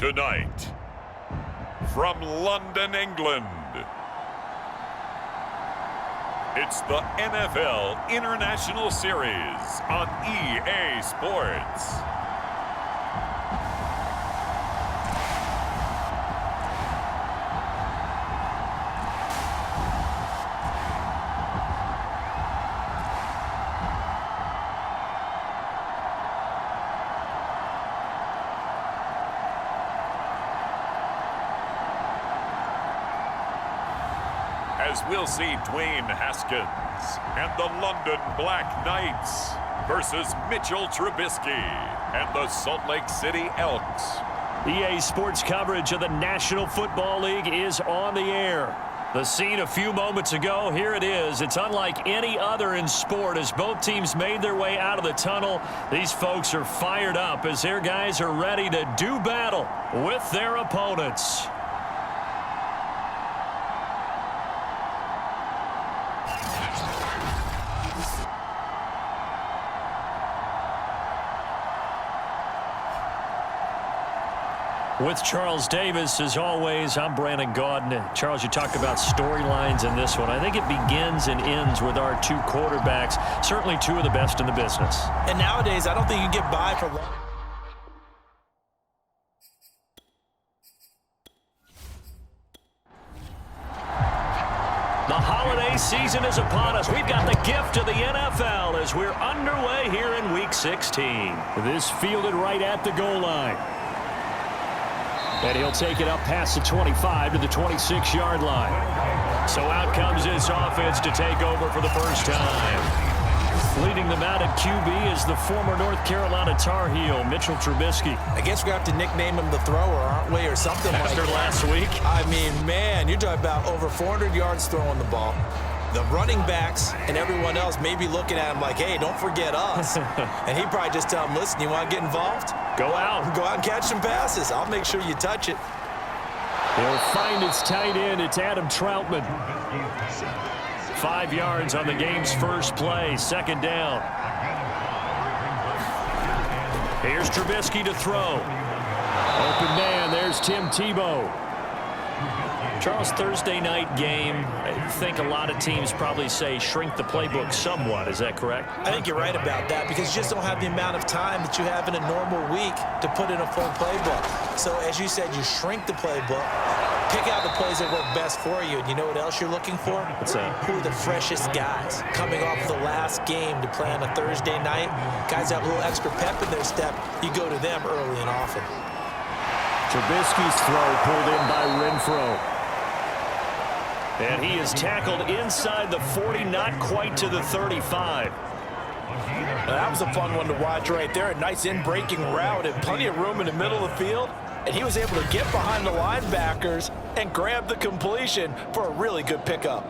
Tonight, from London, England, it's the NFL International Series on EA Sports. As we'll see Dwayne Haskins and the London Black Knights versus Mitchell Trubisky and the Salt Lake City Elks. EA Sports coverage of the National Football League is on the air. The scene a few moments ago, here it is. It's unlike any other in sport as both teams made their way out of the tunnel. These folks are fired up as their guys are ready to do battle with their opponents. With Charles Davis, as always, I'm Brandon Gaudin. Charles, you talk about storylines in this one. I think it begins and ends with our two quarterbacks, certainly two of the best in the business. And nowadays, I don't think you can get by for long. The holiday season is upon us. We've got the gift of the NFL as we're underway here in Week 16. This fielded right at the goal line. And he'll take it up past the 25 to the 26-yard line. So out comes this offense to take over for the first time. Leading them out at QB is the former North Carolina Tar Heel, Mitchell Trubisky. I guess we're going to have to nickname him the thrower, aren't we, or something like that. After last week. I mean, man, you're talking about over 400 yards throwing the ball. The running backs and everyone else may be looking at him like, hey, don't forget us. And he'd probably just tell him, listen, you want to get involved? Go out. Go out and catch some passes. I'll make sure you touch it. He'll find its tight end. It's Adam Troutman. 5 yards on the game's first play. Second down. Here's Trubisky to throw. Open man. There's Tim Tebow. Charles, Thursday night game, I think a lot of teams probably say shrink the playbook somewhat. Is that correct? I think you're right about that because you just don't have the amount of time that you have in a normal week to put in a full playbook. So as you said, you shrink the playbook, pick out the plays that work best for you. And you know what else you're looking for? What's that? Who are the freshest guys coming off of the last game to play on a Thursday night? Guys have a little extra pep in their step. You go to them early and often. Trubisky's throw pulled in by Renfro. And he is tackled inside the 40, not quite to the 35. That was a fun one to watch right there. A nice in-breaking route and plenty of room in the middle of the field. And he was able to get behind the linebackers and grab the completion for a really good pickup.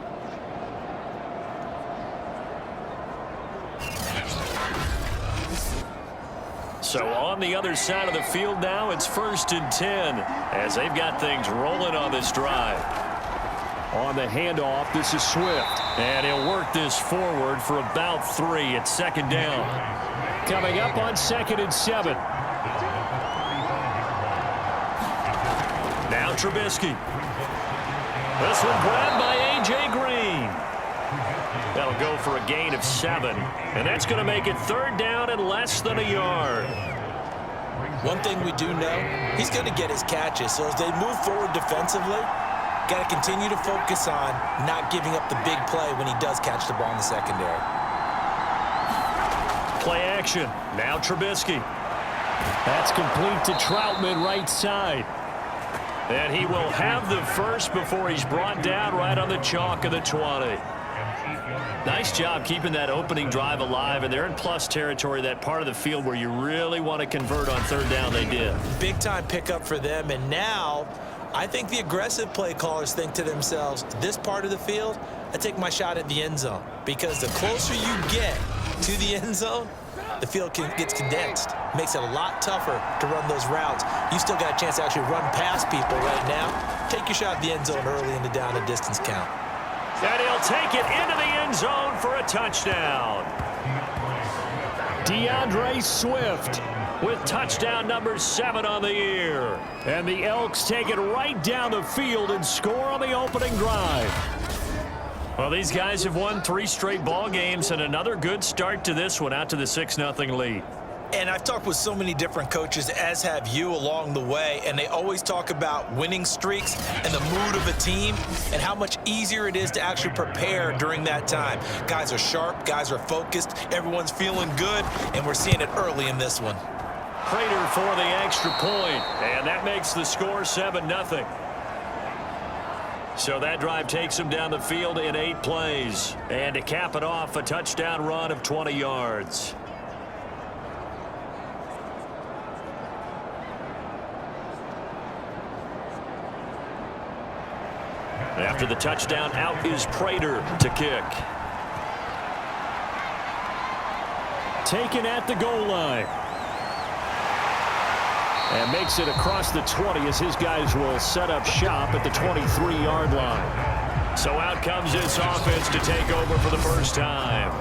So on the other side of the field now, it's 1st and 10 as they've got things rolling on this drive. On the handoff, this is Swift. And he'll work this forward for about 3 at second down. Coming up on 2nd and 7. Now Trubisky. This one grabbed by A.J. Green. That'll go for a gain of 7. And that's going to make it 3rd down and less than a yard. One thing we do know, he's going to get his catches. So as they move forward defensively, got to continue to focus on not giving up the big play when he does catch the ball in the secondary. Play action. Now Trubisky. That's complete to Troutman right side. And he will have the first before he's brought down right on the chalk of the 20. Nice job keeping that opening drive alive, and they're in plus territory, that part of the field where you really want to convert on 3rd down. They did. Big time pickup for them, and now I think the aggressive play callers think to themselves, this part of the field, I take my shot at the end zone. Because the closer you get to the end zone, the field gets condensed. Makes it a lot tougher to run those routes. You still got a chance to actually run past people right now. Take your shot at the end zone early in the down and distance count. And he'll take it into the end zone for a touchdown. DeAndre Swift with touchdown number 7 on the year. And the Elks take it right down the field and score on the opening drive. Well, these guys have won 3 straight ball games and another good start to this one, out to the 6-0 lead. And I've talked with so many different coaches, as have you, along the way, and they always talk about winning streaks and the mood of a team and how much easier it is to actually prepare during that time. Guys are sharp, guys are focused, everyone's feeling good, and we're seeing it early in this one. Prater for the extra point, and that makes the score 7-0. So that drive takes them down the field in 8 plays. And to cap it off, a touchdown run of 20 yards. After the touchdown, out is Prater to kick. Taken at the goal line. And makes it across the 20 as his guys will set up shop at the 23-yard line. So out comes this offense to take over for the first time.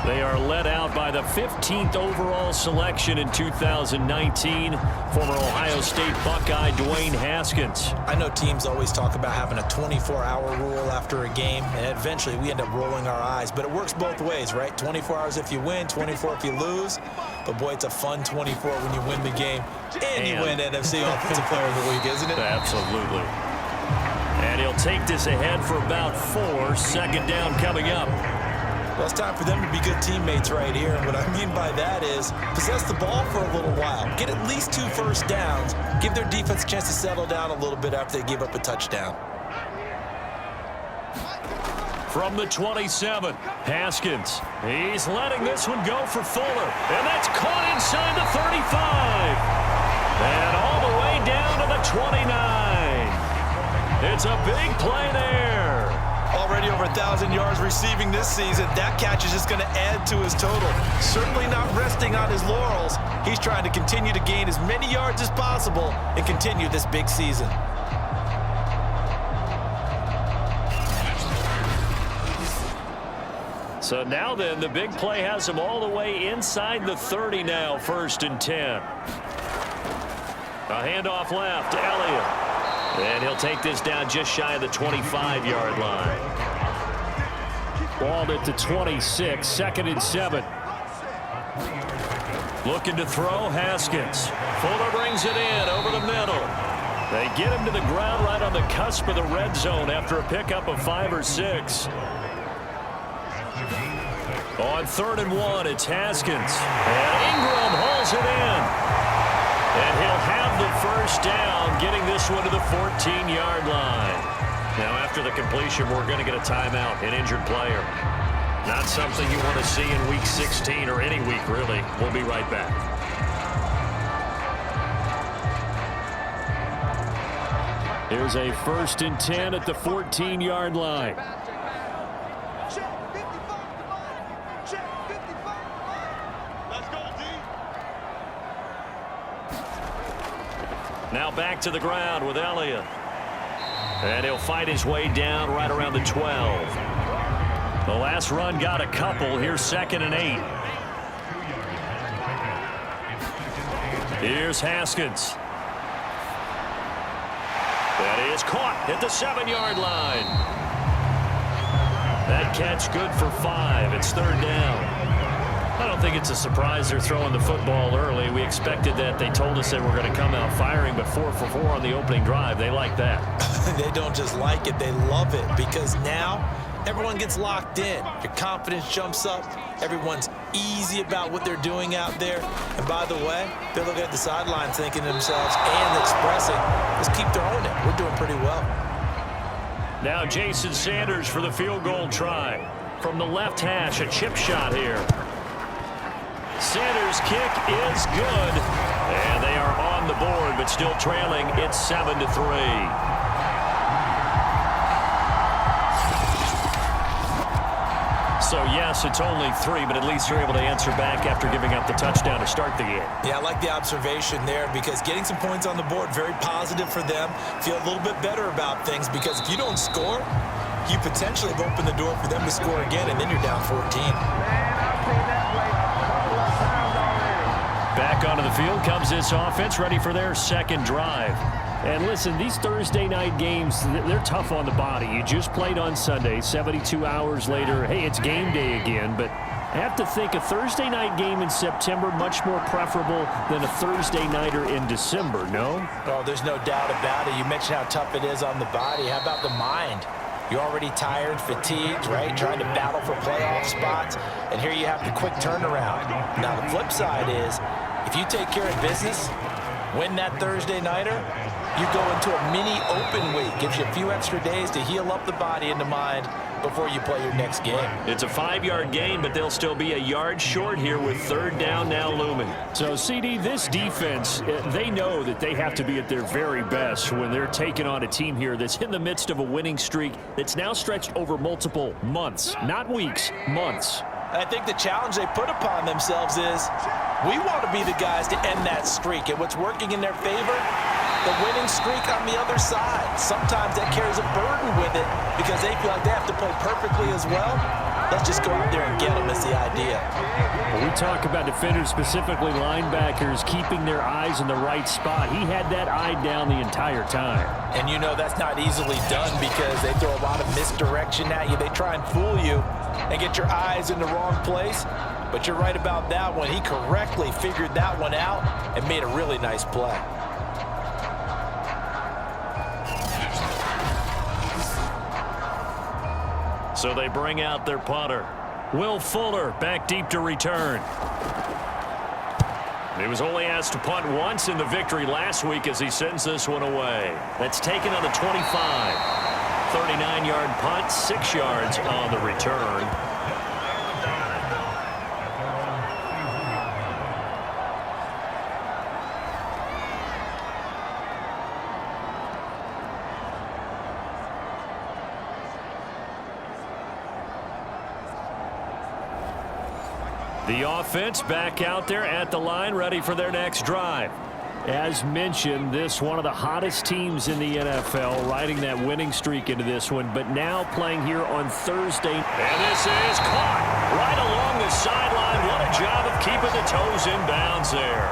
They are led out by the 15th overall selection in 2019, former Ohio State Buckeye Dwayne Haskins. I know teams always talk about having a 24-hour rule after a game, and eventually we end up rolling our eyes. But it works both ways, right? 24 hours if you win, 24 if you lose. But, boy, it's a fun 24 when you win the game and you win NFC Offensive Player of the Week, isn't it? Absolutely. And he'll take this ahead for about 4. Second down coming up. Well, it's time for them to be good teammates right here. And what I mean by that is possess the ball for a little while. Get at least 2 first downs. Give their defense a chance to settle down a little bit after they give up a touchdown. From the 27, Haskins. He's letting this one go for Fuller. And that's caught inside the 35. And all the way down to the 29. It's a big play there. Already over 1,000 yards receiving this season. That catch is just going to add to his total. Certainly not resting on his laurels. He's trying to continue to gain as many yards as possible and continue this big season. So now then, the big play has him all the way inside the 30 now, 1st and 10. A handoff left to Elliott. And he'll take this down just shy of the 25-yard line. Balled at the 26, 2nd and 7. Looking to throw, Haskins. Fuller brings it in over the middle. They get him to the ground right on the cusp of the red zone after a pickup of 5 or 6. On 3rd and 1, it's Haskins. And Ingram hauls it in. And he'll have the first down, getting this one to the 14-yard line. Now, after the completion, we're going to get a timeout, an injured player. Not something you want to see in Week 16 or any week, really. We'll be right back. Here's a 1st and 10 at the 14-yard line. Now back to the ground with Elliott. And he'll fight his way down right around the 12. The last run got a couple. Here's 2nd and 8. Here's Haskins. That is caught at the 7-yard line. That catch good for 5. It's 3rd down. I don't think it's a surprise they're throwing the football early. We expected that. They told us they were going to come out firing, but 4 for 4 on the opening drive. They like that. They don't just like it, they love it, because now everyone gets locked in. Your confidence jumps up. Everyone's easy about what they're doing out there. And by the way, they're looking at the sideline thinking to themselves and expressing, let's keep throwing it. We're doing pretty well. Now Jason Sanders for the field goal try. From the left hash, a chip shot here. Sanders' kick is good. And they are on the board, but still trailing. It's 7-3. So, yes, it's only 3, but at least you're able to answer back after giving up the touchdown to start the game. Yeah, I like the observation there, because getting some points on the board, very positive for them. Feel a little bit better about things, because if you don't score, you potentially have opened the door for them to score again, and then you're down 14. Back onto the field comes this offense, ready for their second drive. And listen, these Thursday night games, they're tough on the body. You just played on Sunday, 72 hours later, hey, it's game day again. But I have to think a Thursday night game in September much more preferable than a Thursday nighter in December, no? Oh, there's no doubt about it. You mentioned how tough it is on the body. How about the mind? You're already tired, fatigued, right? Trying to battle for playoff spots. And here you have the quick turnaround. Now, the flip side is, if you take care of business, win that Thursday nighter, you go into a mini open week. Gives you a few extra days to heal up the body and the mind before you play your next game. It's a 5-yard gain, but they'll still be a yard short here with third down now looming. So, CD, this defense, they know that they have to be at their very best when they're taking on a team here that's in the midst of a winning streak that's now stretched over multiple months, not weeks, months. I think the challenge they put upon themselves is we want to be the guys to end that streak. And what's working in their favor? The winning streak on the other side. Sometimes that carries a burden with it because they feel like they have to play perfectly as well. Let's just go out there and get them is the idea. When we talk about defenders, specifically linebackers, keeping their eyes in the right spot, he had that eye down the entire time. And you know that's not easily done because they throw a lot of misdirection at you. They try and fool you and get your eyes in the wrong place. But you're right about that one. He correctly figured that one out and made a really nice play. So they bring out their punter. Will Fuller back deep to return. He was only asked to punt once in the victory last week as he sends this one away. That's taken on the 25. 39-yard punt, 6 yards on the return. The offense back out there at the line, ready for their next drive. As mentioned, this one of the hottest teams in the NFL, riding that winning streak into this one, but now playing here on Thursday. And this is caught right along the sideline. What a job of keeping the toes in bounds there.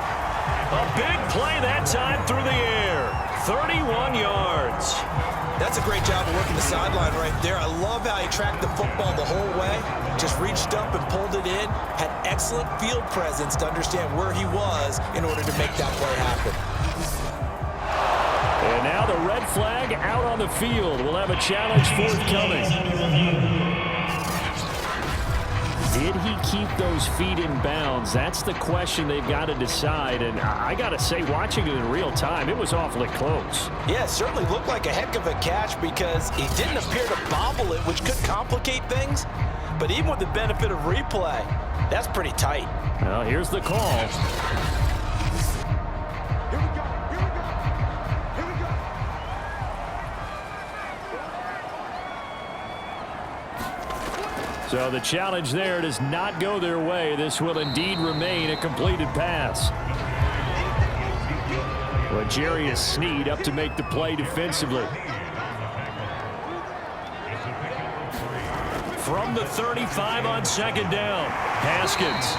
A big play that time through the air. 31 yards. That's a great job of working the sideline right there. I love how he tracked the football the whole way. Just reached up and pulled it in. Had excellent field presence to understand where he was in order to make that play happen. And now the red flag out on the field. We'll have a challenge forthcoming. Did he keep those feet in bounds? That's the question they've got to decide. And I got to say, watching it in real time, it was awfully close. Yeah, it certainly looked like a heck of a catch because he didn't appear to bobble it, which could complicate things. But even with the benefit of replay, that's pretty tight. Well, here's the call. So the challenge there does not go their way. This will indeed remain a completed pass. L'Jarius Sneed up to make the play defensively. From the 35 on second down, Haskins.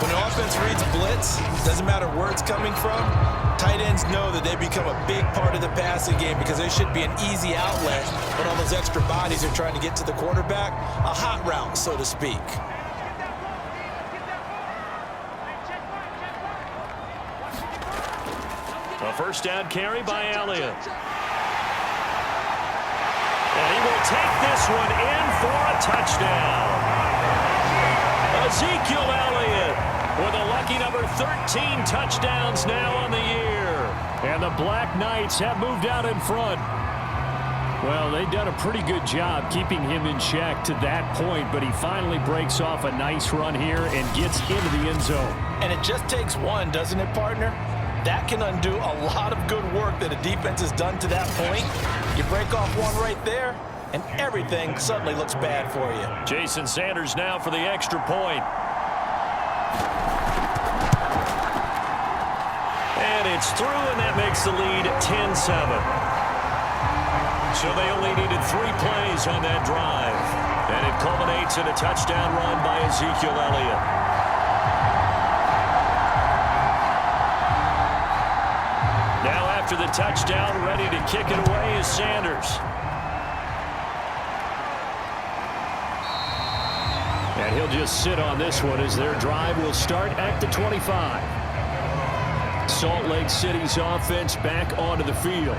When the offense reads blitz, doesn't matter where it's coming from, tight ends know that they become a big part of the passing game because they should be an easy outlet when all those extra bodies are trying to get to the quarterback. A hot route, so to speak. A first down carry by Elliott. And he will take this one in for a touchdown. Ezekiel Elliott with a lucky number 13 touchdowns now on the year. And the Black Knights have moved out in front. Well, they've done a pretty good job keeping him in check to that point, but he finally breaks off a nice run here and gets into the end zone. And it just takes one, doesn't it, partner? That can undo a lot of good work that a defense has done to that point. You break off one right there, and everything suddenly looks bad for you. Jason Sanders now for the extra point. And it's through, and that makes the lead 10-7. So they only needed 3 plays on that drive. And it culminates in a touchdown run by Ezekiel Elliott. Now after the touchdown, ready to kick it away is Sanders. And he'll just sit on this one as their drive will start at the 25. Salt Lake City's offense back onto the field.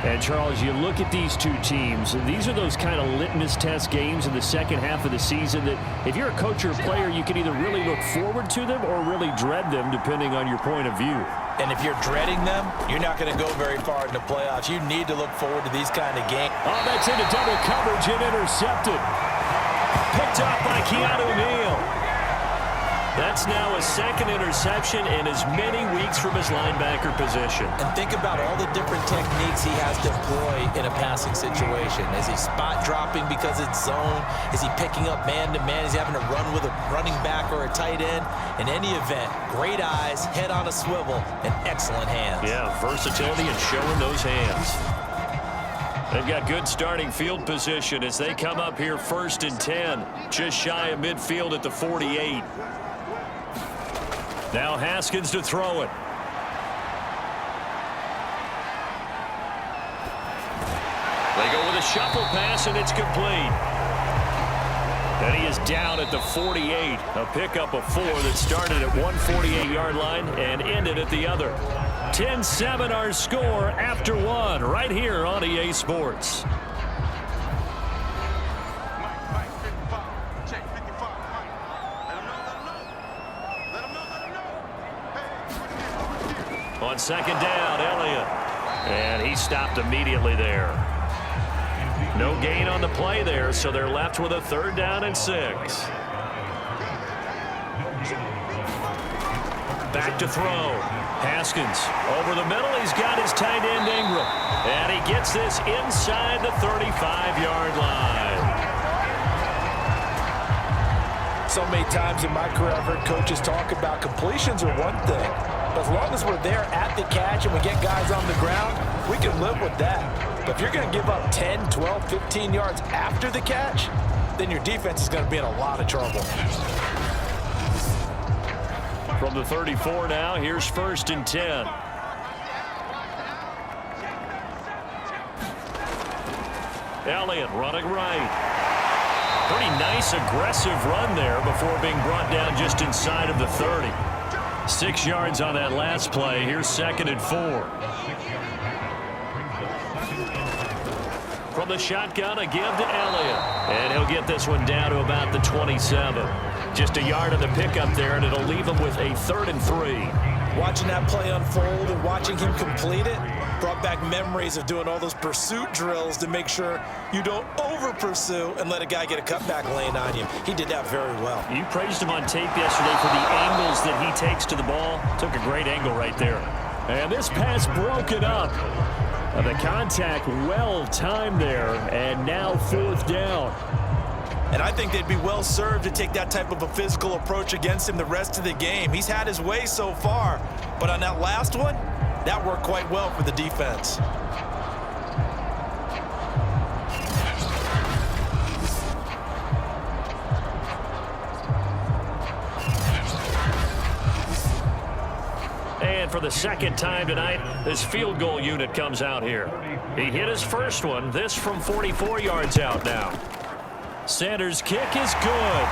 And, Charles, you look at these two teams, and these are those kind of litmus test games in the second half of the season that if you're a coach or a player, you can either really look forward to them or really dread them, depending on your point of view. And if you're dreading them, you're not going to go very far in the playoffs. You need to look forward to these kind of games. Oh, that's into double coverage and intercepted. Picked up by Keanu Neal. That's now a second interception in as many weeks from his linebacker position. And think about all the different techniques he has to employ in a passing situation. Is he spot dropping because it's zone? Is he picking up man-to-man? Is he having to run with a running back or a tight end? In any event, great eyes, head on a swivel, and excellent hands. Yeah, versatility and showing those hands. They've got good starting field position as they come up here 1st and 10, just shy of midfield at the 48. Now Haskins to throw it. They go with a shuffle pass, and it's complete. And he is down at the 48. A pickup of 4 that started at one 48-yard line and ended at the other. 10-7 our score after 1 right here on EA Sports. On 2nd down, Elliott. And he stopped immediately there. No gain on the play there, so they're left with a 3rd down and 6. Back to throw. Haskins over the middle. He's got his tight end Ingram. And he gets this inside the 35-yard line. So many times in my career, I've heard coaches talk about completions are one thing. But as long as we're there at the catch and we get guys on the ground, we can live with that. But if you're going to give up 10, 12, 15 yards after the catch, then your defense is going to be in a lot of trouble. From the 34 now, here's 1st and 10. Elliott running right. Pretty nice aggressive run there before being brought down just inside of the 30. 6 yards on that last play. Here's 2nd and 4. From the shotgun, a give to Elliott. And he'll get this one down to about the 27. Just a yard on the pickup there, and it'll leave him with a 3rd and 3. Watching that play unfold and watching him complete it brought back memories of doing all those pursuit drills to make sure you don't over-pursue and let a guy get a cutback lane on you. He did that very well. You praised him on tape yesterday for the angles that he takes to the ball. Took a great angle right there. And this pass broken up. The contact well timed there, and now 4th down. And I think they'd be well served to take that type of a physical approach against him the rest of the game. He's had his way so far, but on that last one, that worked quite well for the defense. And for the 2nd time tonight, this field goal unit comes out here. He hit his first one, this from 44 yards out now. Sanders' kick is good.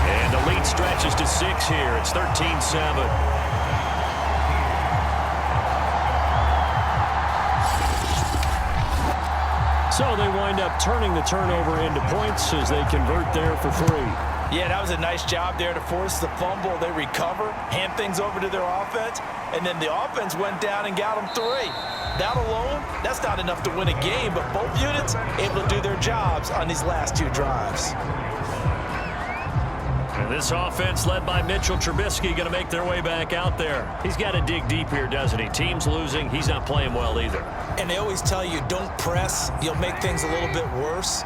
And the lead stretches to 6 here. It's 13-7. So they wind up turning the turnover into points as they convert there for 3. Yeah, that was a nice job there to force the fumble. They recover, hand things over to their offense, and then the offense went down and got them 3. That alone, that's not enough to win a game, but both units able to do their jobs on these last 2 drives. And this offense led by Mitchell Trubisky going to make their way back out there. He's got to dig deep here, doesn't he? Team's losing. He's not playing well either. And they always tell you, don't press. You'll make things a little bit worse.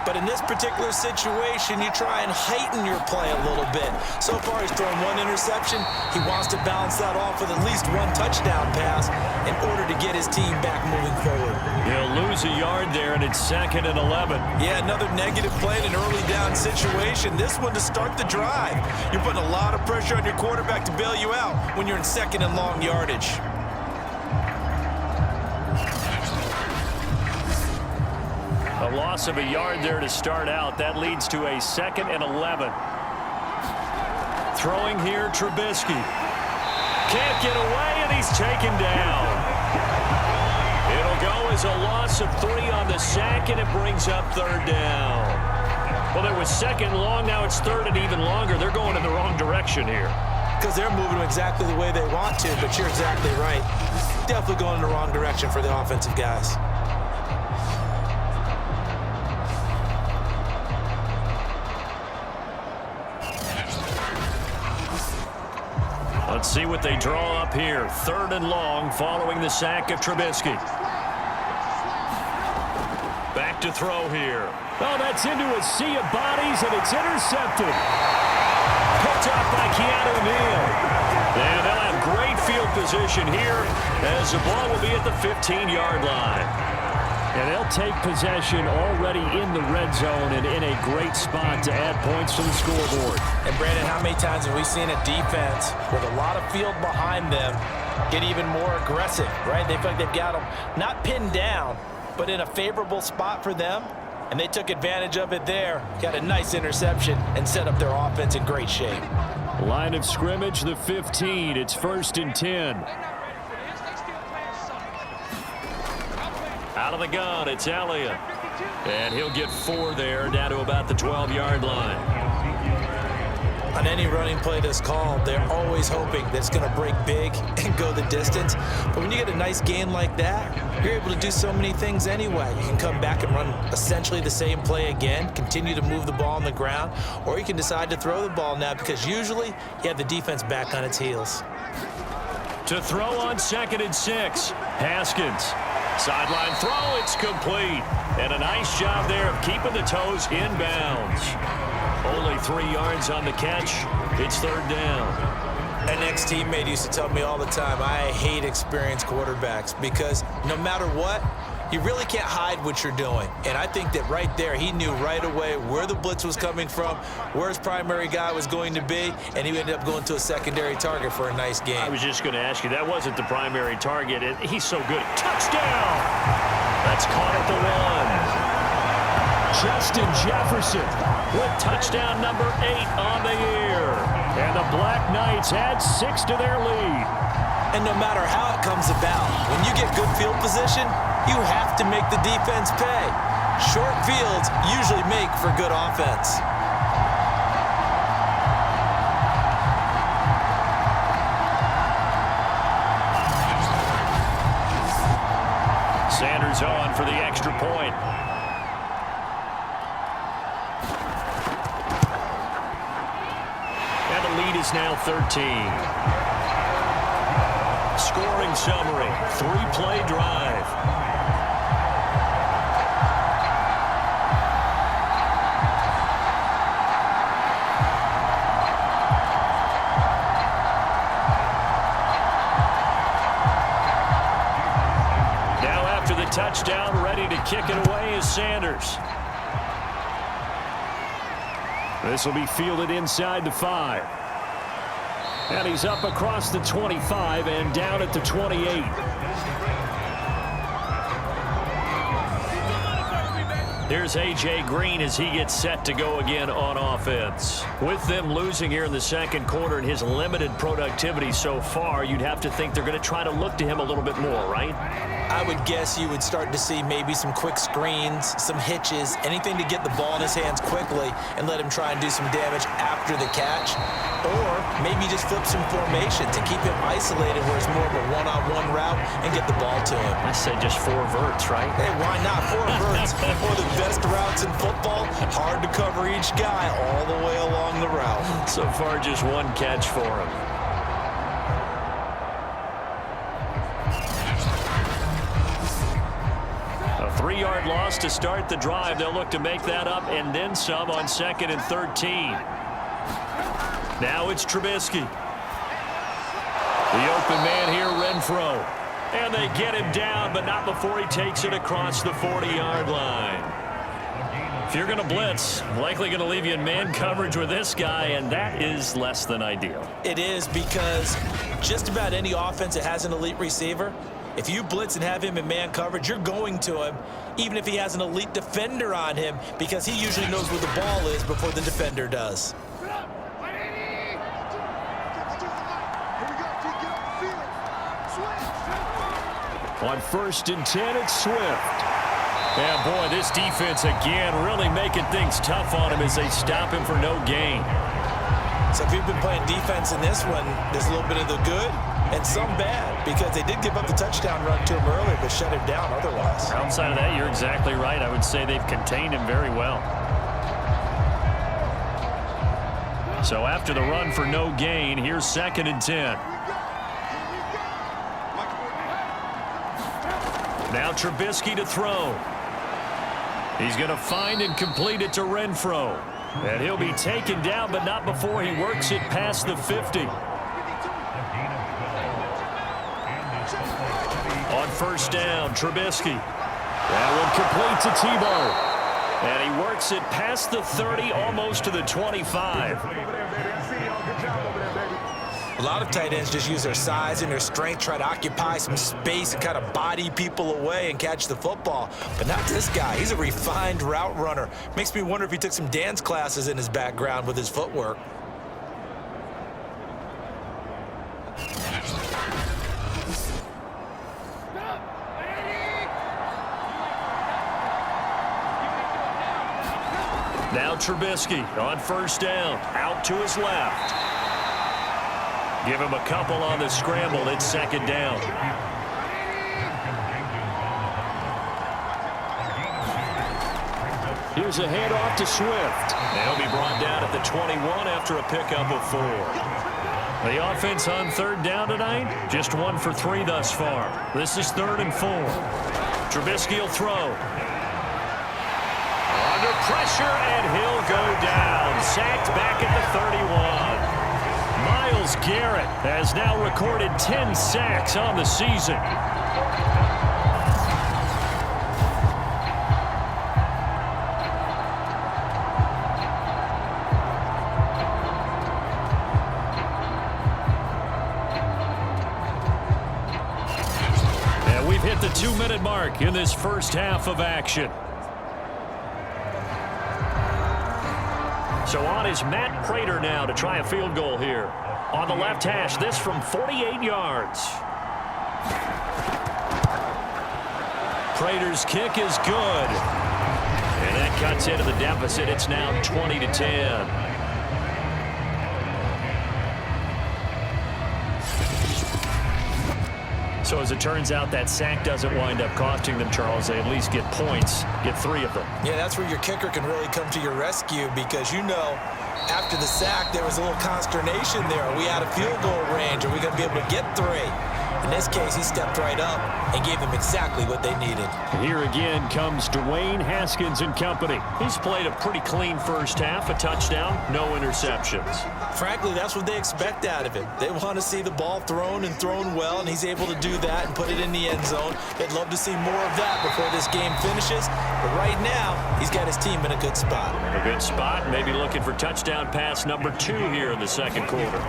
But in this particular situation, you try and heighten your play a little bit. So far, he's thrown 1 interception. He wants to balance that off with at least 1 touchdown pass in order to get his team back moving forward. He'll lose lose a yard there, and it's 2nd and 11. Yeah, another negative play in an early down situation. This one to start the drive. You're putting a lot of pressure on your quarterback to bail you out when you're in 2nd and long yardage. A loss of a yard there to start out. That leads to a 2nd and 11. Throwing here, Trubisky. Can't get away, and he's taken down. It'll go as a loss of 3 on the sack, and it brings up 3rd down. Well, there was 2nd long. Now it's 3rd and even longer. They're going in the wrong direction here. Because they're moving them exactly the way they want to, but you're exactly right. Definitely going in the wrong direction for the offensive guys. Let's see what they draw up here. 3rd and long following the sack of Trubisky. Back to throw here. Oh, that's into a sea of bodies, and it's intercepted. Picked up by Keanu Neal. And they'll have great field position here as the ball will be at the 15-yard line. And they'll take possession already in the red zone and in a great spot to add points to the scoreboard. And, Brandon, how many times have we seen a defense with a lot of field behind them get even more aggressive, right? They feel like they've got them not pinned down, but in a favorable spot for them, and they took advantage of it there. Got a nice interception and set up their offense in great shape. Line of scrimmage, the 15. It's 1st and 10. Out of the gun, it's Elliott. And he'll get 4 there, down to about the 12-yard line. On any running play that's called, they're always hoping that it's going to break big and go the distance. But when you get a nice gain like that, you're able to do so many things anyway. You can come back and run essentially the same play again, continue to move the ball on the ground, or you can decide to throw the ball now because usually you have the defense back on its heels. To throw on 2nd and 6, Haskins. Sideline throw, it's complete. And a nice job there of keeping the toes inbounds. Only 3 yards on the catch. It's 3rd down. An ex-teammate used to tell me all the time, I hate experienced quarterbacks because no matter what, you really can't hide what you're doing. And I think that right there, he knew right away where the blitz was coming from, where his primary guy was going to be, and he ended up going to a secondary target for a nice game. I was just going to ask you, that wasn't the primary target. He's so good. Touchdown! That's caught at the 1. Justin Jefferson with touchdown number 8 on the year. And the Black Knights add 6 to their lead. And no matter how it comes about, when you get good field position, you have to make the defense pay. Short fields usually make for good offense. Sanders on for the extra point. And the lead is now 13. Scoring summary, 3-play drive. Now after the touchdown, ready to kick it away is Sanders. This will be fielded inside the 5. And he's up across the 25 and down at the 28. Here's A.J. Green as he gets set to go again on offense. With them losing here in the 2nd quarter and his limited productivity so far, you'd have to think they're going to try to look to him a little bit more, right? I would guess you would start to see maybe some quick screens, some hitches, anything to get the ball in his hands quickly and let him try and do some damage after the catch. Or maybe just flip some formation to keep him isolated where it's more of a one-on-one route and get the ball to him. I said just 4 verts, right? Hey, why not? 4 verts. One of the best routes in football. Hard to cover each guy all the way along the route. So far, just 1 catch for him. A 3-yard loss to start the drive. They'll look to make that up and then some on 2nd and 13. Now it's Trubisky. The open man here, Renfro. And they get him down, but not before he takes it across the 40-yard line. If you're going to blitz, likely going to leave you in man coverage with this guy, and that is less than ideal. It is, because just about any offense that has an elite receiver, if you blitz and have him in man coverage, you're going to him, even if he has an elite defender on him, because he usually knows where the ball is before the defender does. On 1st and 10, it's Swift. Yeah, boy, this defense again really making things tough on him as they stop him for no gain. So if you've been playing defense in this one, there's a little bit of the good and some bad, because they did give up the touchdown run to him earlier, but shut him down otherwise. Outside of that, you're exactly right. I would say they've contained him very well. So after the run for no gain, here's 2nd and 10. Now Trubisky to throw. He's going to find and complete it to Renfro. And he'll be taken down, but not before he works it past the 50. On 1st down, Trubisky. That one complete to Tebow. And he works it past the 30, almost to the 25. A lot of tight ends just use their size and their strength, try to occupy some space and kind of body people away and catch the football. But not this guy. He's a refined route runner. Makes me wonder if he took some dance classes in his background with his footwork. Now Trubisky on 1st down, out to his left. Give him a couple on the scramble. It's 2nd down. Here's a handoff to Swift. They'll be brought down at the 21 after a pickup of 4. The offense on 3rd down tonight, just 1 for 3 thus far. This is 3rd and 4. Trubisky will throw. Under pressure, and he'll go down. Sacked back at the 31. Myles Garrett has now recorded 10 sacks on the season. And we've hit the 2-minute mark in this first half of action. So on is Matt Prater now to try a field goal here. On the left hash, this from 48 yards. Prater's kick is good. And that cuts into the deficit. It's now 20-10. So as it turns out, that sack doesn't wind up costing them, Charles. They at least get points, get 3 of them. Yeah, that's where your kicker can really come to your rescue, because you know after the sack there was a little consternation there. Are we out of field goal range? Are we going to be able to get 3? In this case, he stepped right up and gave them exactly what they needed. Here again comes Dwayne Haskins and company. He's played a pretty clean first half, a touchdown, no interceptions. Frankly, that's what they expect out of him. They want to see the ball thrown and thrown well, and he's able to do that and put it in the end zone. They'd love to see more of that before this game finishes. But right now, he's got his team in a good spot. A good spot, maybe looking for touchdown pass number 2 here in the 2nd quarter.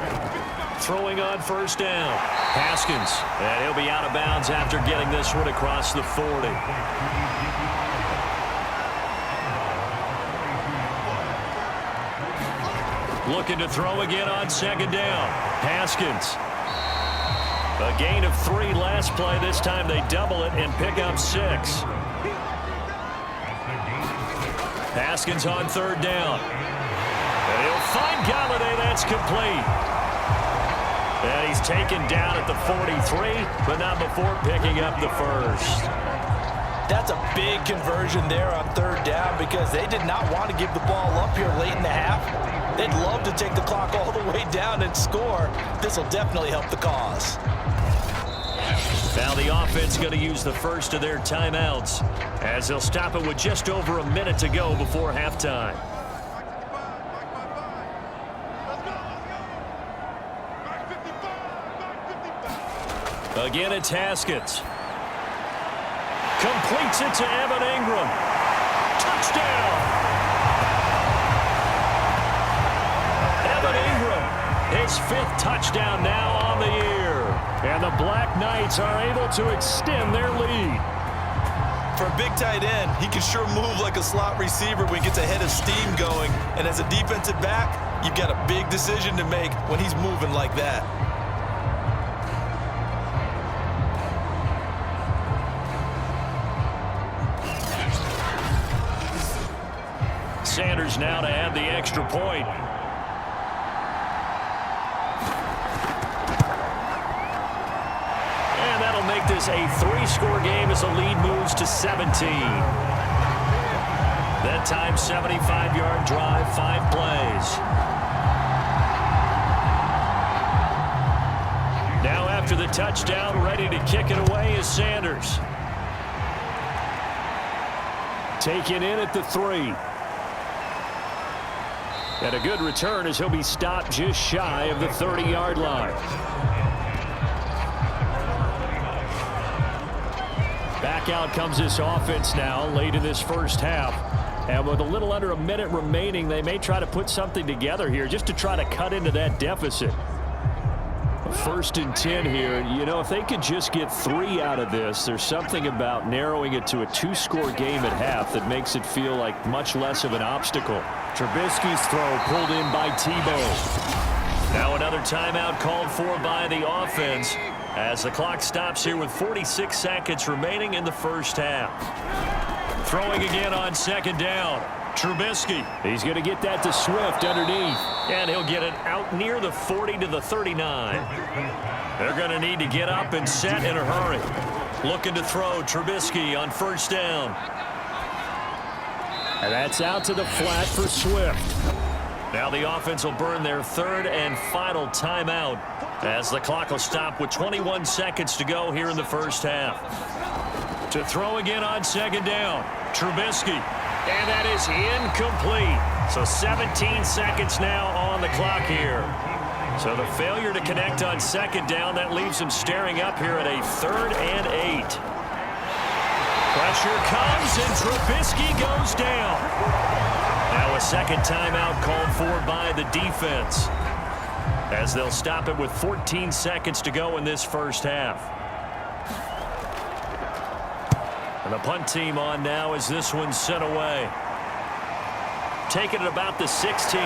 Throwing on 1st down. Haskins, and he'll be out of bounds after getting this one across the 40. Looking to throw again on 2nd down. Haskins. A gain of 3 last play. This time they double it and pick up 6. Haskins on 3rd down. And he'll find Galladay. That's complete. And he's taken down at the 43, but not before picking up the 1st. That's a big conversion there on 3rd down, because they did not want to give the ball up here late in the half. They'd love to take the clock all the way down and score. This will definitely help the cause. Now the offense going to use the first of their timeouts, as they'll stop it with just over a minute to go before halftime. Again, it's Haskins. Completes it to Evan Ingram. Touchdown! Evan Ingram, his 5th touchdown now on the year. And the Black Knights are able to extend their lead. For a big tight end, he can sure move like a slot receiver when he gets a head of steam going. And as a defensive back, you've got a big decision to make when he's moving like that. Sanders now to add the extra point. And that'll make this a 3-score game as the lead moves to 17. That time, 75-yard drive, 5 plays. Now after the touchdown, ready to kick it away is Sanders. Taken in at the 3. And a good return as he'll be stopped just shy of the 30-yard line. Back out comes this offense now late in this first half. And with a little under a minute remaining, they may try to put something together here just to try to cut into that deficit. 1st and 10 here. You know, if they could just get 3 out of this, there's something about narrowing it to a 2-score game at half that makes it feel like much less of an obstacle. Trubisky's throw pulled in by Tebow. Now another timeout called for by the offense as the clock stops here with 46 seconds remaining in the first half. Throwing again on 2nd down. Trubisky. He's going to get that to Swift underneath. And he'll get it out near the 40 to the 39. They're going to need to get up and set in a hurry. Looking to throw Trubisky on 1st down. And that's out to the flat for Swift. Now the offense will burn their 3rd and final timeout as the clock will stop with 21 seconds to go here in the first half. To throw again on 2nd down. Trubisky. And that is incomplete. So 17 seconds now on the clock here. So the failure to connect on 2nd down, that leaves him staring up here at a 3rd and 8. Pressure comes, and Trubisky goes down. Now a 2nd timeout called for by the defense as they'll stop it with 14 seconds to go in this first half. And the punt team on now as this one's sent away. Taking it about the 16.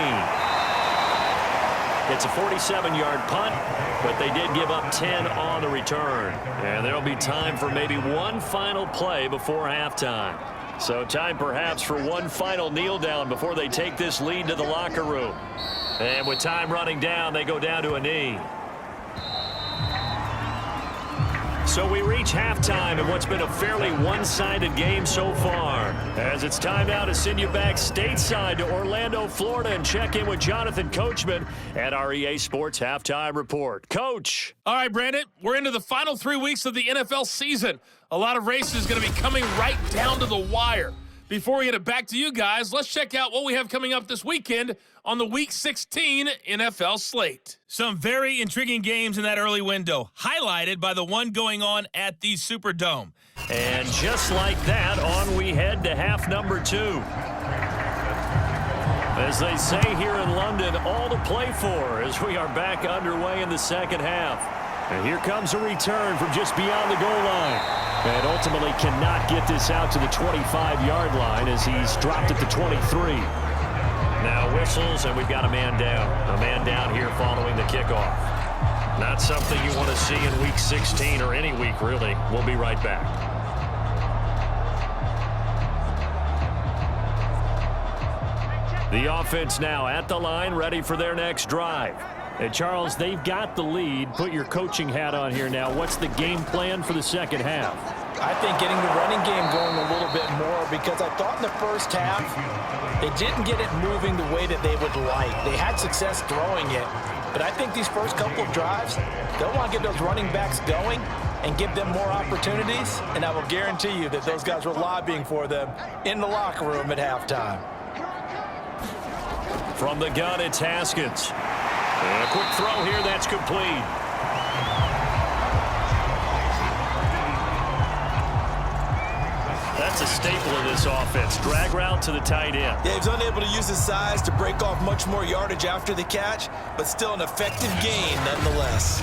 It's a 47-yard punt, but they did give up 10 on the return. And there'll be time for maybe one final play before halftime. So time perhaps for one final kneel down before they take this lead to the locker room. And with time running down, they go down to a knee. So we reach halftime in what's been a fairly one-sided game so far. As it's time now to send you back stateside to Orlando, Florida, and check in with Jonathan Coachman at our EA Sports Halftime Report. Coach. All right, Brandon, we're into the final 3 weeks of the NFL season. A lot of races going to be coming right down to the wire. Before we get it back to you guys, let's check out what we have coming up this weekend on the Week 16 NFL slate. Some very intriguing games in that early window, highlighted by the one going on at the Superdome. And just like that, on we head to half number 2. As they say here in London, all to play for as we are back underway in the second half. And here comes a return from just beyond the goal line. And ultimately cannot get this out to the 25-yard line as he's dropped at the 23. Now whistles, and we've got a man down. A man down here following the kickoff. Not something you want to see in Week 16 or any week, really. We'll be right back. The offense now at the line, ready for their next drive. And Charles, they've got the lead. Put your coaching hat on here now. What's the game plan for the second half? I think getting the running game going a little bit more, because I thought in the first half they didn't get it moving the way that they would like. They had success throwing it, but I think these first couple of drives, they'll want to get those running backs going and give them more opportunities, and I will guarantee you that those guys were lobbying for them in the locker room at halftime. From the gun, it's Haskins. And a quick throw here, that's complete. That's a staple of this offense. Drag route to the tight end. Yeah, he's unable to use his size to break off much more yardage after the catch, but still an effective gain nonetheless.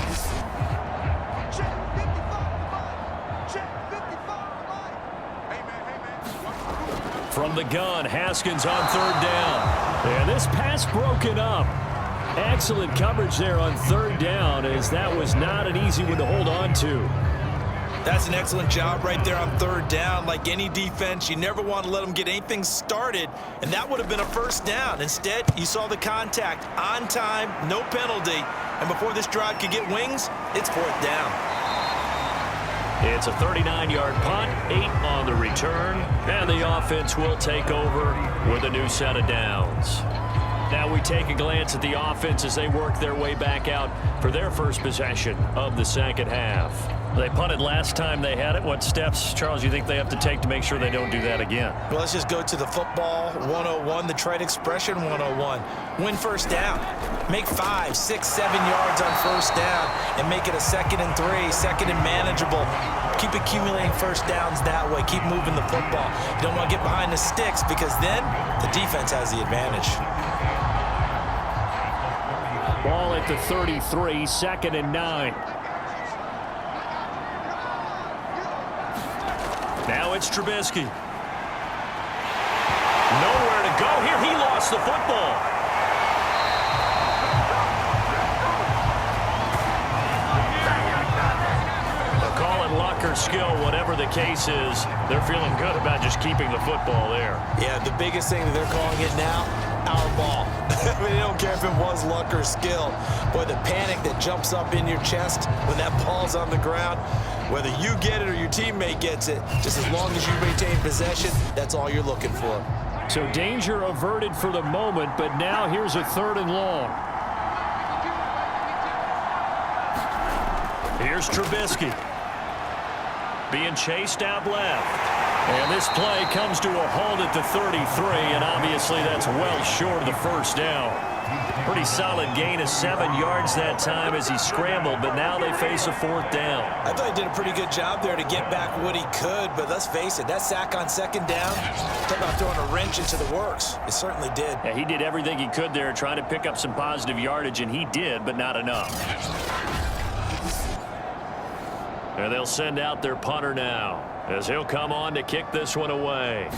From the gun, Haskins on third down. And this pass broken up. Excellent coverage there on third down, as that was not an easy one to hold on to. That's an excellent job right there on third down. Like any defense, you never want to let them get anything started, and that would have been a first down. Instead, you saw the contact on time, no penalty, and before this drive could get wings, it's fourth down. It's a 39-yard punt, 8 on the return, and the offense will take over with a new set of downs. Now we take a glance at the offense as they work their way back out for their first possession of the second half. They punted last time they had it. What steps, Charles, you think they have to take to make sure they don't do that again? Well, let's just go to the football 101, the trade expression 101. Win first down. Make 5, 6, 7 yards on first down and make it a 2nd and 3, 2nd and manageable. Keep accumulating first downs that way. Keep moving the football. You don't want to get behind the sticks because then the defense has the advantage. Ball at the 33, 2nd and 9. Now it's Trubisky. Nowhere to go here. He lost the football. They'll call it luck or skill, whatever the case is. They're feeling good about just keeping the football there. Yeah, the biggest thing that they're calling it now, our ball. I mean, they don't care if it was luck or skill. Boy, the panic that jumps up in your chest when that ball's on the ground, whether you get it or your teammate gets it, just as long as you maintain possession, that's all you're looking for. So danger averted for the moment, but now here's a 3rd and long. Here's Trubisky. Being chased out left. And this play comes to a halt at the 33, and obviously that's well short of the first down. Pretty solid gain of 7 yards that time as he scrambled, but now they face a 4th down. I thought he did a pretty good job there to get back what he could, but let's face it, that sack on 2nd down, talk about throwing a wrench into the works. It certainly did. Yeah, he did everything he could there trying to pick up some positive yardage, and he did, but not enough. And they'll send out their punter now, as he'll come on to kick this one away.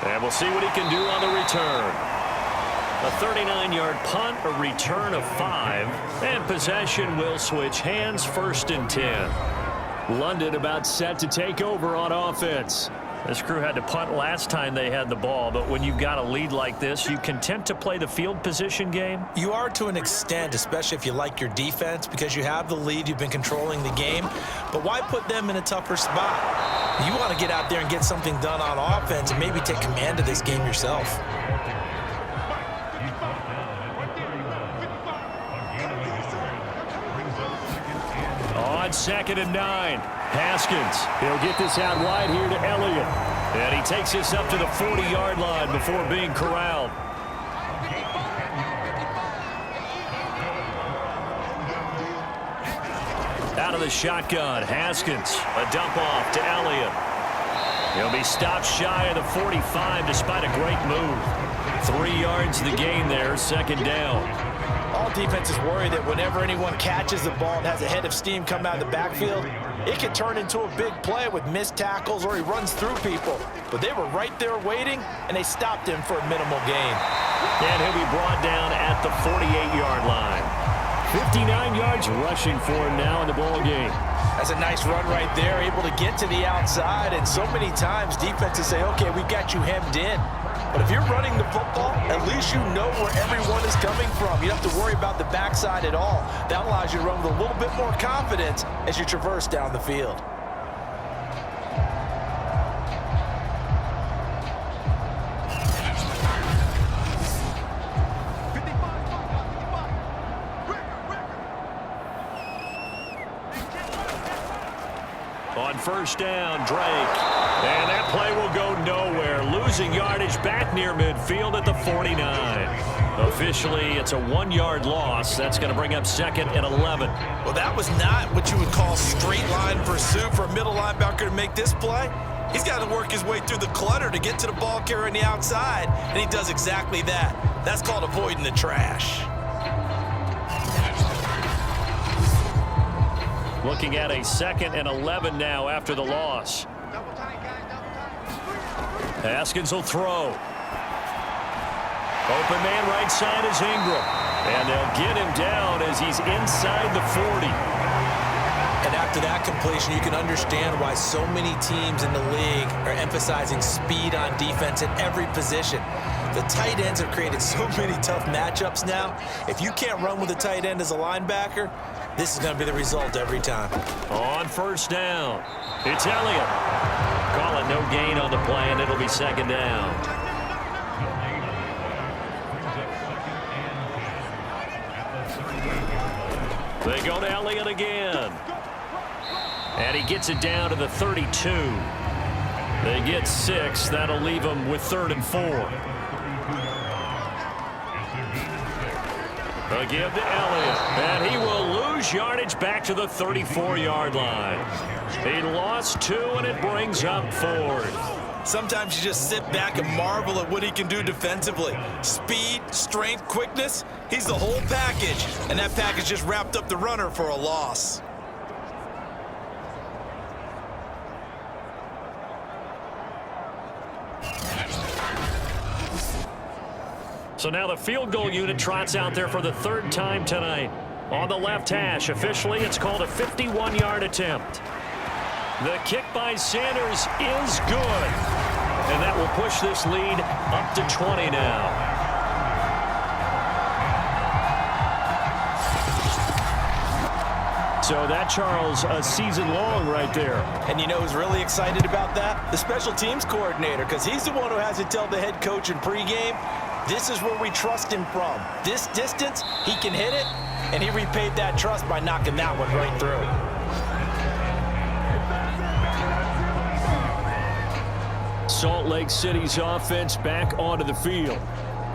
And we'll see what he can do on the return. A 39-yard punt, a return of 5, and possession will switch hands, 1st and 10. London about set to take over on offense. This crew had to punt last time they had the ball, but when you've got a lead like this, you content to play the field position game? You are to an extent, especially if you like your defense, because you have the lead, you've been controlling the game. But why put them in a tougher spot? You want to get out there and get something done on offense and maybe take command of this game yourself. On 2nd and 9. Haskins, he'll get this out wide here to Elliott. And he takes this up to the 40-yard line before being corralled. Out of the shotgun, Haskins, a dump off to Elliott. He'll be stopped shy of the 45 despite a great move. 3 yards the gain there, 2nd down. All defenses worry that whenever anyone catches the ball and has a head of steam come out of the backfield, it can turn into a big play with missed tackles or he runs through people. But they were right there waiting, and they stopped him for a minimal gain. And he'll be brought down at the 48-yard line. 59 yards rushing for him now in the ball game. That's a nice run right there, able to get to the outside. And so many times defenses say, okay, we got you hemmed in. But if you're running the football, at least you know where everyone is coming from. You don't have to worry about the backside at all. That allows you to run with a little bit more confidence as you traverse down the field. On 1st down, Drake. And that play will go nowhere. Losing yardage back near midfield at the 49. Officially, it's a 1-yard loss. That's going to bring up 2nd and 11. Well, that was not what you would call straight line pursuit for a middle linebacker to make this play. He's got to work his way through the clutter to get to the ball carrier on the outside, and he does exactly that. That's called avoiding the trash. Looking at a 2nd and 11 now after the loss. Haskins will throw. Open man right side is Ingram. And they'll get him down as he's inside the 40. And after that completion, you can understand why so many teams in the league are emphasizing speed on defense at every position. The tight ends have created so many tough matchups now. If you can't run with a tight end as a linebacker, this is going to be the result every time. On 1st down, it's Elliott. Call it no gain on the play, and it'll be 2nd down. They go to Elliott again. And he gets it down to the 32. They get 6. That'll leave them with 3rd and 4. A give to Elliott. And he will lose yardage back to the 34-yard line. He lost 2, and it brings up 4th. Sometimes you just sit back and marvel at what he can do defensively. Speed, strength, quickness, he's the whole package. And that package just wrapped up the runner for a loss. So now the field goal unit trots out there for the 3rd time tonight. On the left hash, officially, it's called a 51-yard attempt. The kick by Sanders is good. And that will push this lead up to 20 now. So that, Charles, a season long right there. And you know who's really excited about that? The special teams coordinator, because he's the one who has to tell the head coach in pregame, this is where we trust him from. This distance, he can hit it, and he repaid that trust by knocking that one right through. Salt Lake City's offense back onto the field.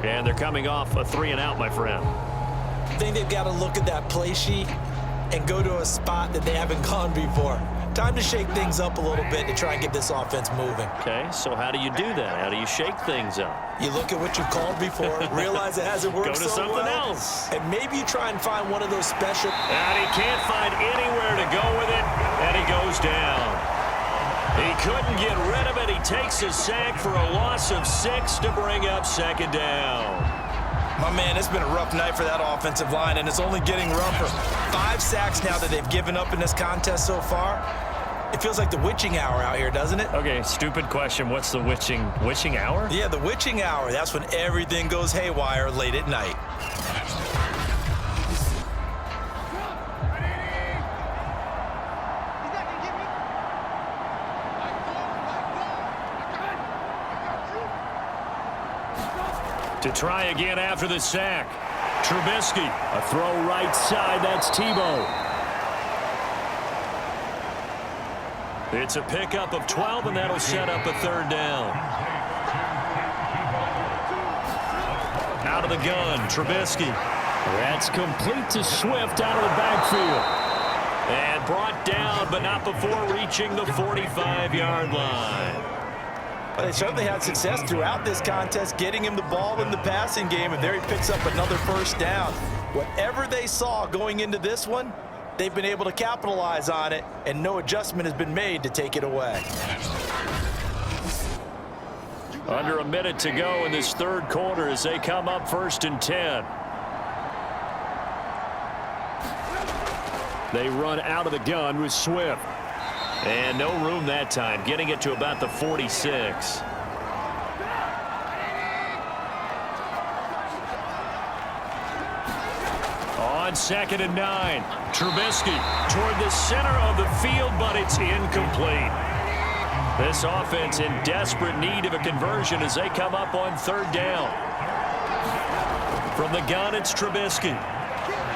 And they're coming off a 3-and-out, my friend. I think they've got to look at that play sheet and go to a spot that they haven't gone before. Time to shake things up a little bit to try and get this offense moving. Okay, so how do you do that? How do you shake things up? You look at what you've called before, realize it hasn't worked Go to so something well, else. and maybe you try and find one of those special... And he can't find anywhere to go with it, and he goes down. He couldn't get rid of it. He takes a sack for a loss of 6 to bring up 2nd down. My man, it's been a rough night for that offensive line, and it's only getting rougher. 5 sacks now that they've given up in this contest so far. It feels like the witching hour out here, doesn't it? Okay, stupid question. What's the witching hour? Yeah, the witching hour. That's when everything goes haywire late at night. To try again after the sack. Trubisky, a throw right side. That's Tebow. It's a pickup of 12, and that'll set up a 3rd down. Out of the gun, Trubisky. That's complete to Swift out of the backfield. And brought down, but not before reaching the 45-yard line. But they certainly had success throughout this contest, getting him the ball in the passing game, and there he picks up another 1st down. Whatever they saw going into this one, they've been able to capitalize on it, and no adjustment has been made to take it away. Under a minute to go in this 3rd quarter as they come up 1st and 10. They run out of the gun with Swift. And no room that time, getting it to about the 46. On 2nd and 9, Trubisky toward the center of the field, but it's incomplete. This offense in desperate need of a conversion as they come up on 3rd down. From the gun, it's Trubisky.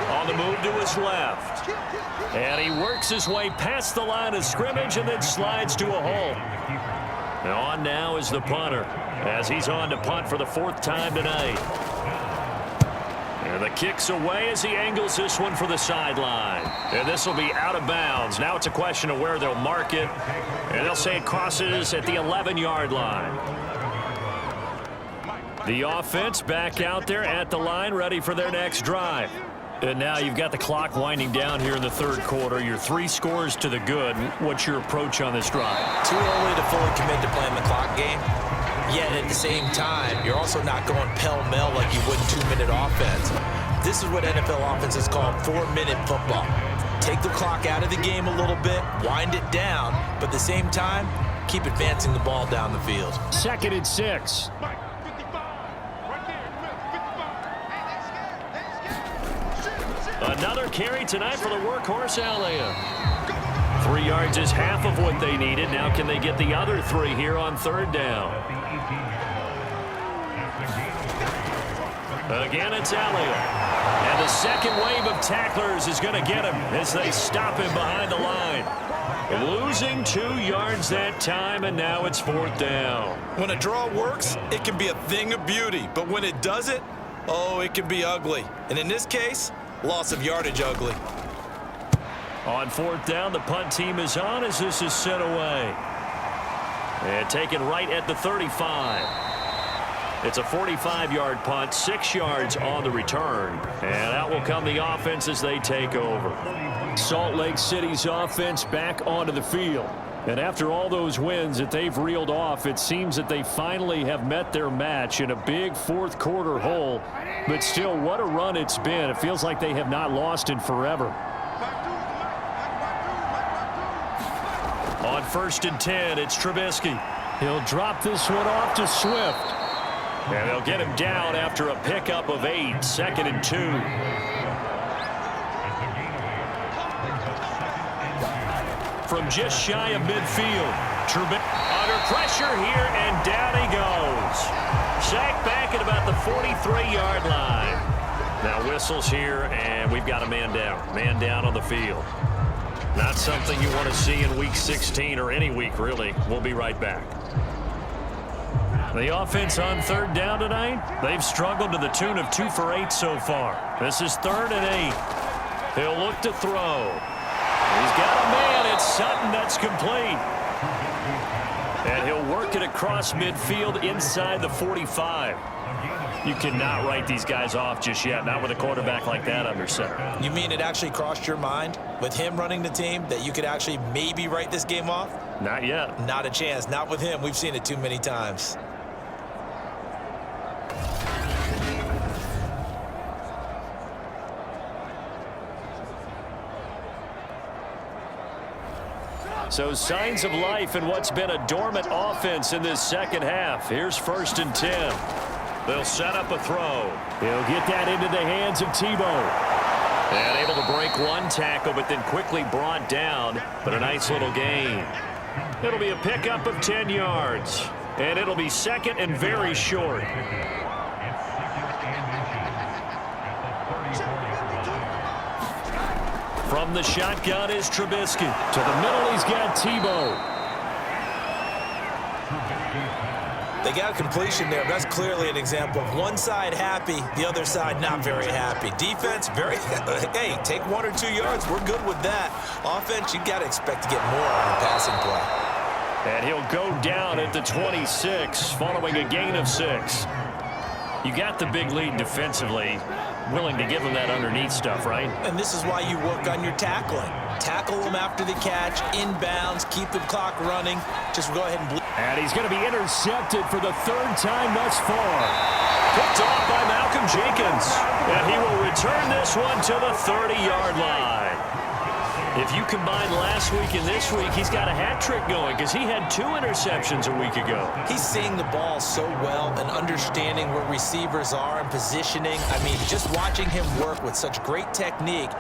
On the move to his left. And he works his way past the line of scrimmage and then slides to a halt. And on now is the punter as he's on to punt for the 4th time tonight. And the kick's away as he angles this one for the sideline. And this will be out of bounds. Now it's a question of where they'll mark it. And they'll say it crosses at the 11-yard line. The offense back out there at the line, ready for their next drive. And now you've got the clock winding down here in the third quarter. You're 3 scores to the good. What's your approach on this drive? Too early to fully commit to playing the clock game. Yet at the same time, you're also not going pell-mell like you would 2-minute offense. This is what NFL offenses call 4-minute football. Take the clock out of the game a little bit, wind it down, but at the same time, keep advancing the ball down the field. 2nd and 6. Another carry tonight for the workhorse Elliott. 3 yards is half of what they needed. Now can they get the other 3 here on 3rd down? Again, it's Elliott. And the second wave of tacklers is going to get him as they stop him behind the line. Losing 2 yards that time, and now it's 4th down. When a draw works, it can be a thing of beauty. But when it doesn't, oh, it can be ugly. And in this case, loss of yardage ugly. On 4th down, the punt team is on as this is sent away. And taken right at the 35. It's a 45-yard punt, 6 yards on the return. And out will come the offense as they take over. Salt Lake City's offense back onto the field. And after all those wins that they've reeled off, it seems that they finally have met their match in a big 4th quarter hole. But still, what a run it's been. It feels like they have not lost in forever. On 1st and 10, it's Trubisky. He'll drop this one off to Swift. And they'll get him down after a pickup of 8, 2nd and 2. From just shy of midfield, Trubisky under pressure here, and down he goes. Sacked back at about the 43-yard line. Now whistles here, and we've got a man down. Man down on the field. Not something you want to see in Week 16 or any week, really. We'll be right back. The offense on 3rd down tonight, they've struggled to the tune of 2 for 8 so far. This is 3rd and 8. He'll look to throw. He's got a man. It's Sutton that's complete. And he'll work it across midfield inside the 45. You cannot write these guys off just yet, not with a quarterback like that under center. You mean it actually crossed your mind with him running the team that you could actually maybe write this game off? Not yet. Not a chance. Not with him. We've seen it too many times. So signs of life in what's been a dormant offense in this second half. Here's 1st and 10. They'll set up a throw. He'll get that into the hands of Tebow. And able to break one tackle, but then quickly brought down. But a nice little gain. It'll be a pickup of 10 yards. And it'll be 2nd and very short. From the shotgun is Trubisky. To the middle, he's got Tebow. They got a completion there. That's clearly an example of one side happy, the other side not very happy. Defense, very, hey, take 1 or 2 yards. We're good with that. Offense, you got to expect to get more on the passing play. And he'll go down at the 26, following a gain of 6. You got the big lead defensively. Willing to give him that underneath stuff, right? And this is why you work on your tackling. Tackle them after the catch, inbounds, keep the clock running. Just go ahead and bleed. And he's going to be intercepted for the 3rd time thus far. Picked off by Malcolm Jenkins. And he will return this one to the 30-yard line. If you combine last week and this week, he's got a hat trick going because he had 2 interceptions a week ago. He's seeing the ball so well and understanding where receivers are and positioning. I mean, just watching him work with such great technique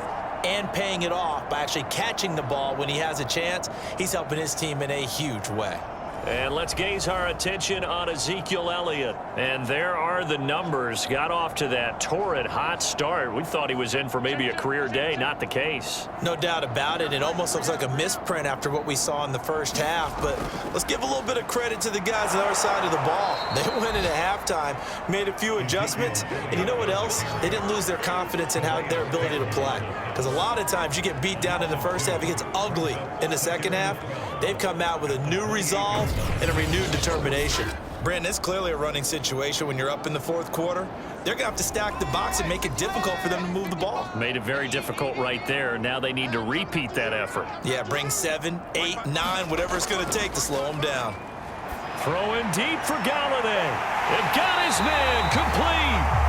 and paying it off by actually catching the ball when he has a chance, he's helping his team in a huge way. And let's gaze our attention on Ezekiel Elliott. And there are the numbers. Got off to that torrid hot start. We thought he was in for maybe a career day. Not the case. No doubt about it. It almost looks like a misprint after what we saw in the first half. But let's give a little bit of credit to the guys on our side of the ball. They went in at halftime, made a few adjustments. And you know what else? They didn't lose their confidence in their ability to play. Because a lot of times you get beat down in the first half. It gets ugly in the second half. They've come out with a new resolve and a renewed determination. Brandon, it's clearly a running situation when you're up in the fourth quarter. They're going to have to stack the box and make it difficult for them to move the ball. Made it very difficult right there. Now they need to repeat that effort. Yeah, bring 7, 8, 9, whatever it's going to take to slow them down. Throwing deep for Galladay. They've got his man complete.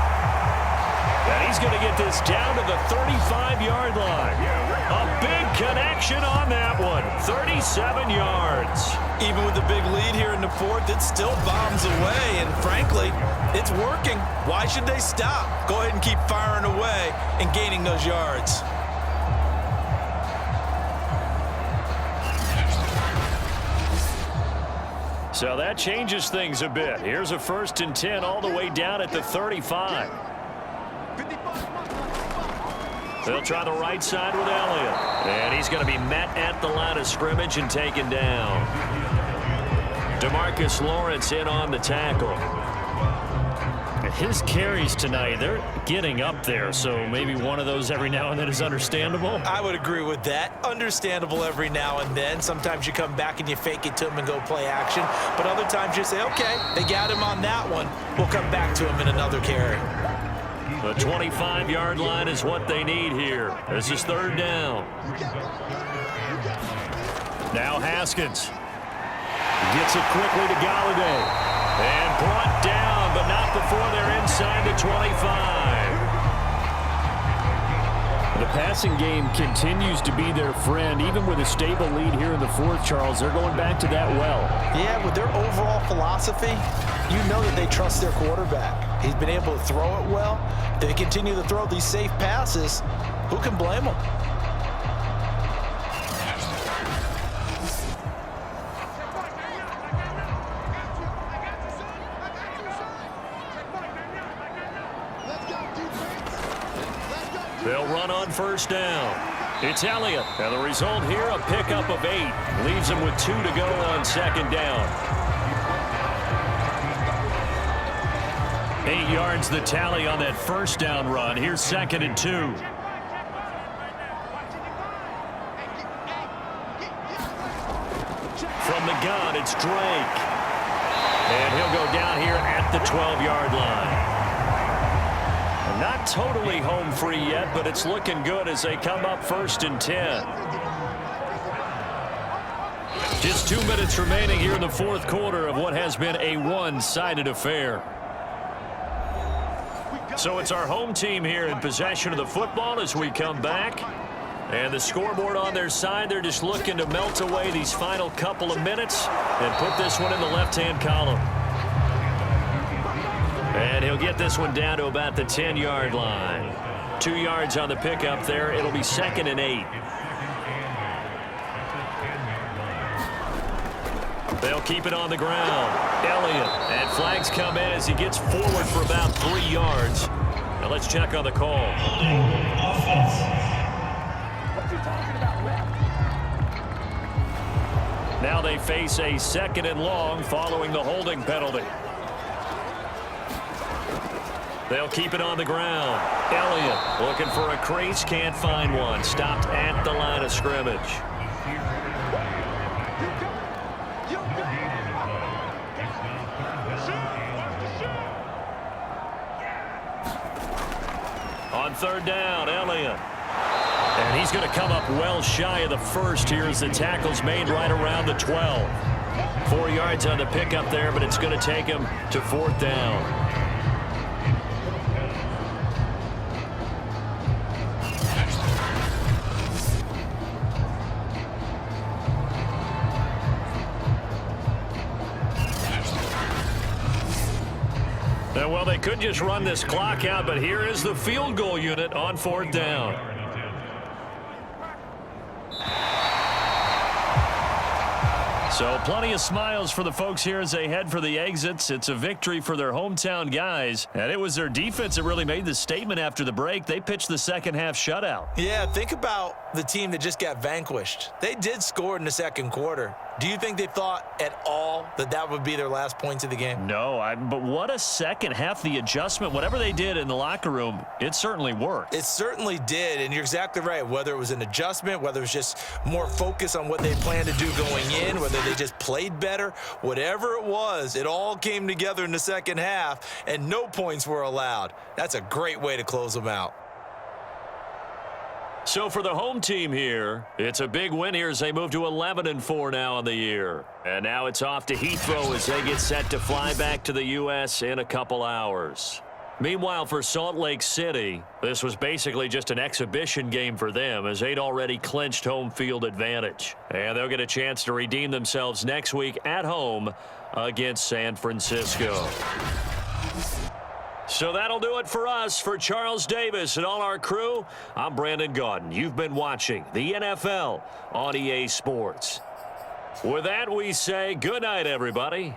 And he's going to get this down to the 35-yard line. A big connection on that one. 37 yards. Even with the big lead here in the fourth, it still bombs away. And frankly, it's working. Why should they stop? Go ahead and keep firing away and gaining those yards. So that changes things a bit. Here's a 1st and 10 all the way down at the 35. They'll try the right side with Elliott. And he's going to be met at the line of scrimmage and taken down. DeMarcus Lawrence in on the tackle. His carries tonight, they're getting up there, so maybe one of those every now and then is understandable. I would agree with that. Understandable every now and then. Sometimes you come back and you fake it to him and go play action. But other times you say, okay, they got him on that one. We'll come back to him in another carry. The 25-yard line is what they need here. This is 3rd down. Now Haskins gets it quickly to Galladay. And brought down, but not before they're inside the 25. The passing game continues to be their friend. Even with a stable lead here in the fourth, Charles, they're going back to that well. Yeah, with their overall philosophy, you know that they trust their quarterback. He's been able to throw it well. If they continue to throw these safe passes, who can blame them? They'll run on 1st down. It's Elliott. And the result here, a pickup of 8. Leaves him with 2 to go on 2nd down. 8 yards the tally on that 1st down run. Here's 2nd and 2. From the gun, it's Drake. And he'll go down here at the 12-yard line. Not totally home free yet, but it's looking good as they come up 1st and 10. Just 2 minutes remaining here in the fourth quarter of what has been a one-sided affair. So it's our home team here in possession of the football as we come back. And the scoreboard on their side, they're just looking to melt away these final couple of minutes and put this one in the left-hand column. And he'll get this one down to about the 10-yard line. 2 yards on the pickup there. It'll be 2nd and 8. They'll keep it on the ground. Elliott, and flags come in as he gets forward for about 3 yards. Now let's check on the call. Now they face a 2nd and long following the holding penalty. They'll keep it on the ground. Elliott looking for a crease, can't find one. Stopped at the line of scrimmage. On 3rd down, Elliott. And he's going to come up well shy of the 1st here as the tackle's made right around the 12. 4 yards on the pickup there, but it's going to take him to 4th down. Well, they could just run this clock out, but here is the field goal unit on 4th down. So plenty of smiles for the folks here as they head for the exits. It's a victory for their hometown guys. And it was their defense that really made the statement after the break. They pitched the second half shutout. Yeah, think about the team that just got vanquished. They did score in the second quarter. Do you think they thought at all that that would be their last points of the game? No, but what a second half. The adjustment, whatever they did in the locker room, it certainly worked. It certainly did, and you're exactly right. Whether it was an adjustment, whether it was just more focus on what they planned to do going in, whether they just played better, whatever it was, it all came together in the second half, and no points were allowed. That's a great way to close them out. So for the home team here, it's a big win here as they move to 11-4 now on the year. And now it's off to Heathrow as they get set to fly back to the U.S. in a couple hours. Meanwhile, for Salt Lake City, this was basically just an exhibition game for them as they'd already clinched home field advantage. And they'll get a chance to redeem themselves next week at home against San Francisco. So that'll do it for us. For Charles Davis and all our crew, I'm Brandon Gaudin. You've been watching the NFL on EA Sports. With that, we say good night, everybody.